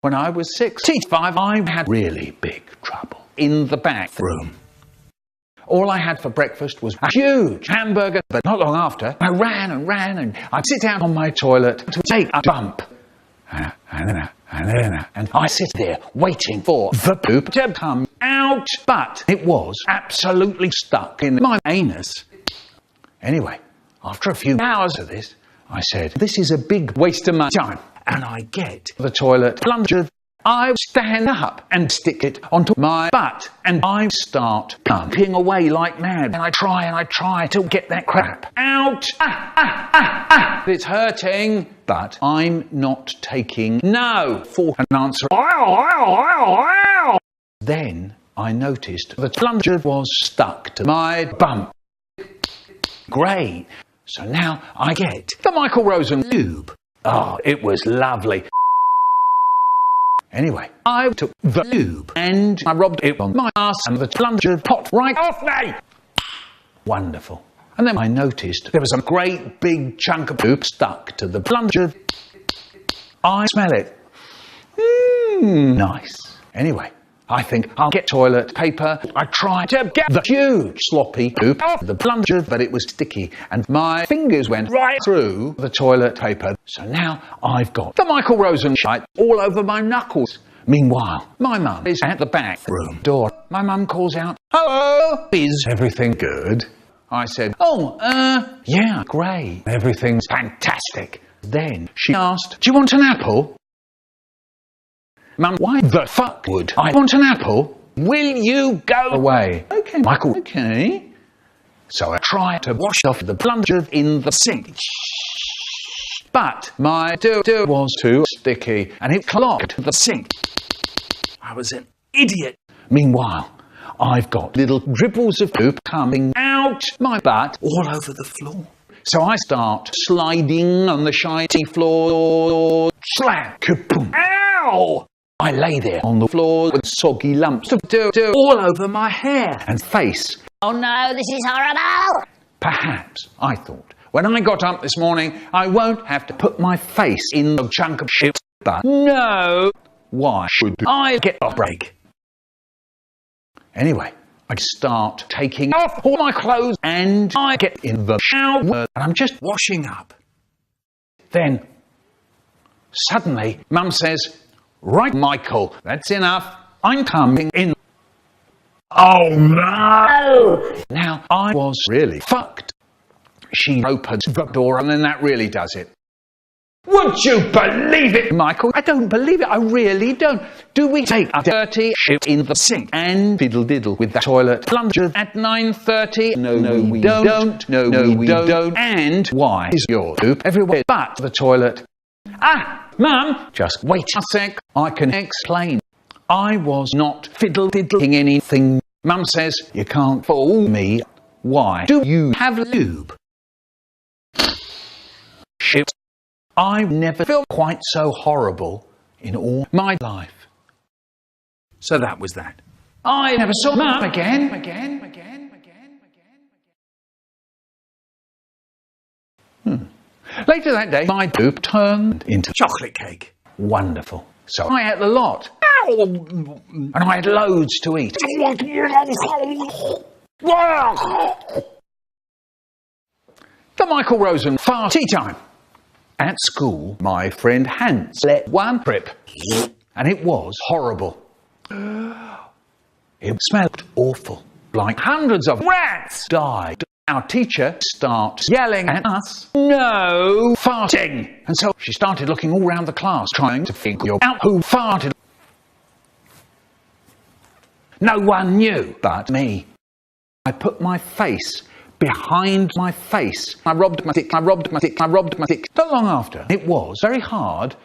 When I was 65, I had really big trouble in the bathroom. All I had for breakfast was a huge hamburger, but not long after, I ran and I'd sit down on my toilet to take a bump. And I sit there waiting for the poop to come out, but it was absolutely stuck in my anus. Anyway, after a few hours of this, I said, this is a big waste of my time. And I get the toilet plunger. I stand up and stick it onto my butt, and I start pumping away like mad. And I try to get that crap out. It's hurting, but I'm not taking no for an answer. Then I noticed the plunger was stuck to my bum. Great. So now I get the Michael Rosen lube. Oh, it was lovely. Anyway, I took the lube and I rubbed it on my ass and the plunger popped right off me. Wonderful. And then I noticed there was a great big chunk of poop stuck to the plunger. I smell it. Nice. Anyway, I think I'll get toilet paper. I tried to get the huge sloppy poop off the plunger, but it was sticky and my fingers went right through the toilet paper. So now I've got the Michael Rosen shite all over my knuckles. Meanwhile, my mum is at the bathroom door. My mum calls out, "Hello, is everything good?" I said, yeah, great. Everything's fantastic. Then she asked, "Do you want an apple?" Mum, why the fuck would I want an apple? Will you go away? Okay, Michael, okay. So I tried to wash off the plunger in the sink. But my doo-doo was too sticky and it clogged the sink. I was an idiot. Meanwhile, I've got little dribbles of poop coming out my butt all over the floor. So I start sliding on the shiny floor. Slam! Kaboom! Ow! I lay there on the floor with soggy lumps of doo-doo all over my hair and face. Oh no, this is horrible! Perhaps, I thought, when I got up this morning, I won't have to put my face in the chunk of shit. But no! Why should I get a break? Anyway, I start taking off all my clothes and I get in the shower and I'm just washing up. Then, suddenly, Mum says, "Right, Michael, that's enough. I'm coming in." Oh no! Now, I was really fucked. She opens the door and then that really does it. Would you believe it, Michael? I don't believe it, I really don't. Do we take a dirty shit in the sink and fiddle-diddle with the toilet plunger at 9:30? No, we don't. No, we don't. And why is your poop everywhere but the toilet? Mum, just wait a sec, I can explain. I was not fiddle-diddling anything. Mum says, you can't fool me. Why do you have lube? Shit. I've never felt quite so horrible in all my life. So that was that. I never saw Mum again. Later that day, my poop turned into chocolate cake. Wonderful. So I ate a lot. And I had loads to eat. The Michael Rosen tea time. At school, my friend Hans let one rip. And it was horrible. It smelled awful. Like hundreds of rats died. Our teacher starts yelling at us, "No farting!" And so she started looking all around the class, trying to figure out who farted. No one knew but me. I put my face behind my face. I robbed my tick. Not long after, it was very hard.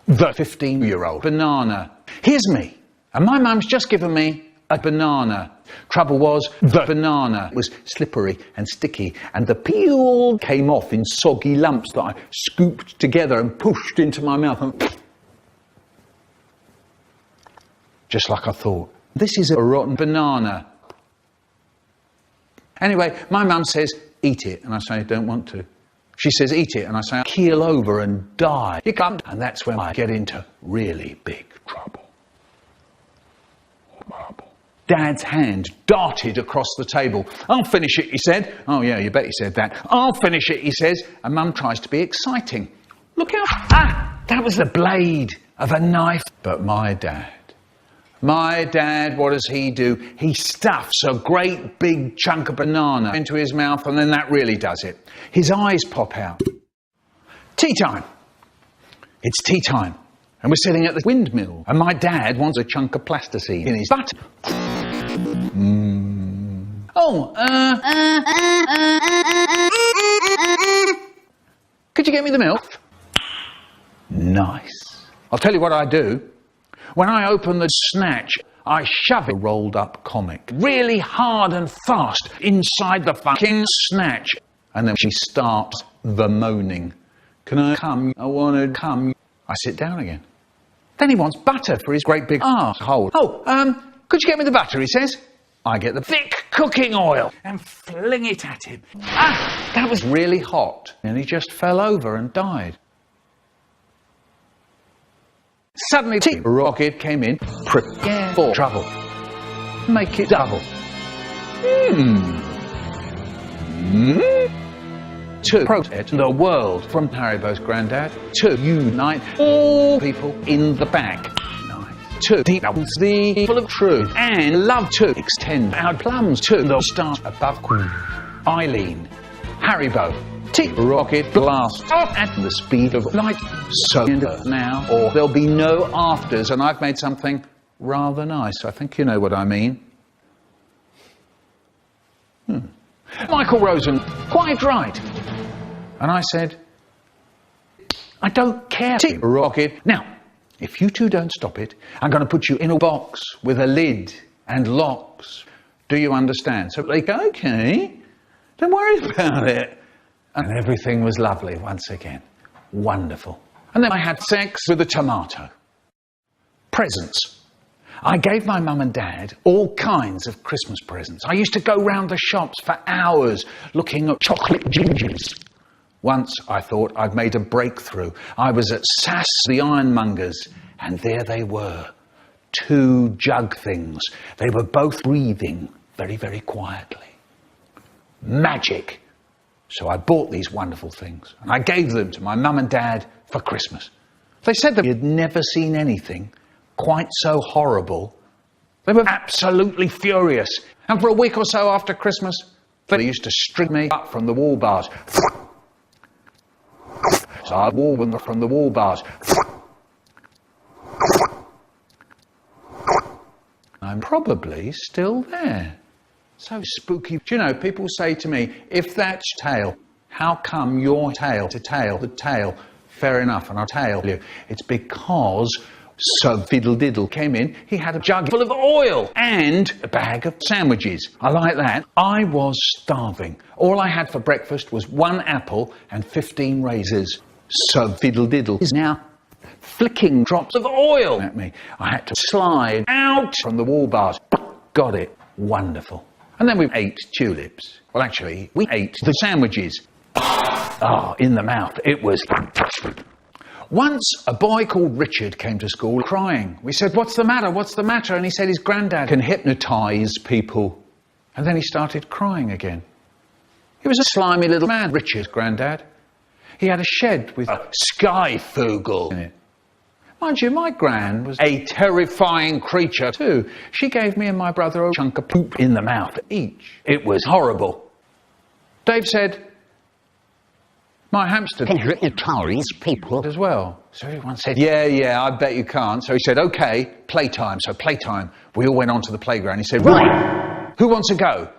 The 15-year-old banana. Here's me, and my mum's just given me a banana. Trouble was, the banana was slippery and sticky, and the peel came off in soggy lumps that I scooped together and pushed into my mouth. And just like I thought, this is a rotten banana. Anyway, my mum says, eat it. And I say, don't want to. She says, eat it. And I say, keel over and die. You can't. And that's when I get into really big trouble. Dad's hand darted across the table. I'll finish it, he said. Oh yeah, you bet he said that. I'll finish it, he says. And Mum tries to be exciting. Look out. That was the blade of a knife. But my dad, what does he do? He stuffs a great big chunk of banana into his mouth, and then that really does it. His eyes pop out. Tea time. It's tea time. And we're sitting at the windmill, and my dad wants a chunk of plasticine in his butt. Could you get me the milk? Nice. I'll tell you what I do. When I open the snatch, I shove a rolled up comic really hard and fast inside the fucking snatch. And then she starts the moaning. Can I come? I want to come. I sit down again. Then he wants butter for his great big arsehole. Could you get me the butter, he says. I get the thick cooking oil and fling it at him. That was really hot. And he just fell over and died. Suddenly, Tea Rocket came in, prepare for trouble. Make it double. To protect the world from Haribo's granddad. To unite all people in the back. To denounce the evil of truth. And love to extend our plums to the stars above Queen Eileen. Haribo. Tea Rocket blast off at the speed of light. So now, or there'll be no afters, and I've made something rather nice. I think you know what I mean. Michael Rosen, quite right. And I said, I don't care, Tea Rocket. Now, if you two don't stop it, I'm going to put you in a box with a lid and locks. Do you understand? So like, okay, don't worry about it. And everything was lovely once again. Wonderful. And then I had sex with a tomato. Presents. I gave my mum and dad all kinds of Christmas presents. I used to go round the shops for hours looking at chocolate gingers. Once I thought I'd made a breakthrough. I was at Sass the Ironmonger's, and there they were. 2 jug things. They were both breathing very, very quietly. Magic. So I bought these wonderful things, and I gave them to my mum and dad for Christmas. They said that they'd never seen anything quite so horrible. They were absolutely furious. And for a week or so after Christmas, they used to string me up from the wall bars. So I'd wall them from the wall bars. I'm probably still there. So spooky. Do you know, people say to me, if that's tail, how come your tail to tail, the tail? Fair enough, and I'll tell you. It's because Sir Fiddle Diddle came in, he had a jug full of oil and a bag of sandwiches. I like that. I was starving. All I had for breakfast was 1 apple and 15 razors. Sir Fiddle Diddle is now flicking drops of oil at me. I had to slide out from the wall bars. Got it. Wonderful. And then we ate tulips. Well, actually, we ate the sandwiches. In the mouth. It was fantastic. Once a boy called Richard came to school crying. We said, what's the matter? What's the matter? And he said his granddad can hypnotise people. And then he started crying again. He was a slimy little man, Richard's granddad. He had a shed with a skyfoogle in it. Mind you, my gran was a terrifying creature too. She gave me and my brother a chunk of poop in the mouth each. It was horrible. Dave said, my hamster can hypnotise people as well. So everyone said, yeah, I bet you can't. So he said, okay, playtime. So playtime. We all went onto the playground. He said, right, who wants to go?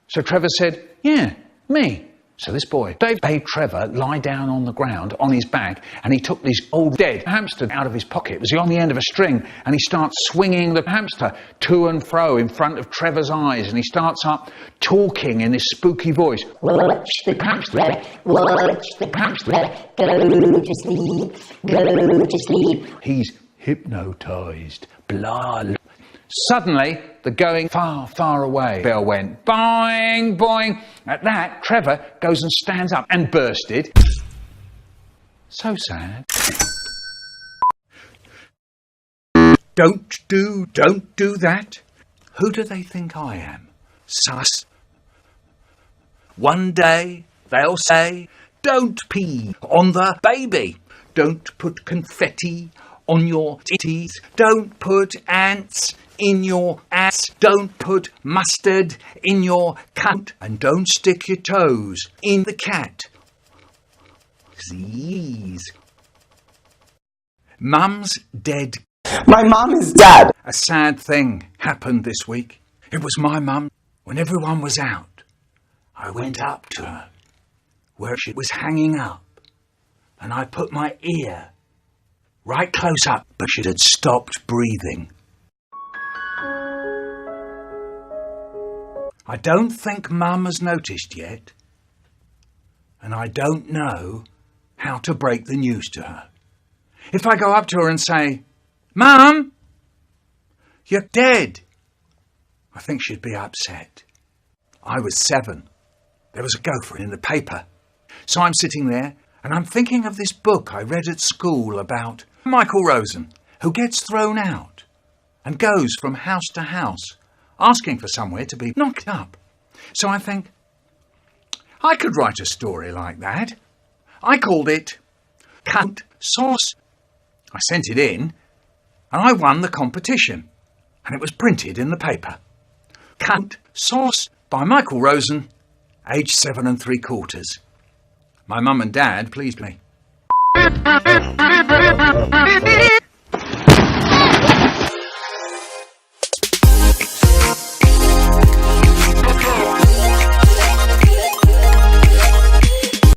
So Trevor said, yeah, me. So this boy, Dave, made Trevor lie down on the ground on his back, and he took this old dead hamster out of his pocket. It was on the end of a string, and he starts swinging the hamster to and fro in front of Trevor's eyes, and he starts up talking in this spooky voice. Watch the hamster, watch the hamster, go to sleep, go to sleep. He's hypnotised, blah. Suddenly, the going far, far away bell went boing, boing. At that, Trevor goes and stands up and bursted. So sad. Don't do that. Who do they think I am? Sus. One day they'll say, don't pee on the baby. Don't put confetti on your titties. Don't put ants in your ass. Don't put mustard in your cunt. And don't stick your toes in the cat. Please. Mum's dead. My mom is dead. A sad thing happened this week. It was my mum. When everyone was out, I went up to her, where she was hanging up, and I put my ear right close up, but she had stopped breathing. I don't think Mum has noticed yet, and I don't know how to break the news to her. If I go up to her and say, Mum, you're dead, I think she'd be upset. I was 7. There was a gopher in the paper. So I'm sitting there and I'm thinking of this book I read at school about Michael Rosen, who gets thrown out and goes from house to house asking for somewhere to be knocked up. So I think, I could write a story like that. I called it Cunt Sauce. I sent it in and I won the competition and it was printed in the paper. Cunt Sauce by Michael Rosen, age 7 3/4. My mum and dad pleased me.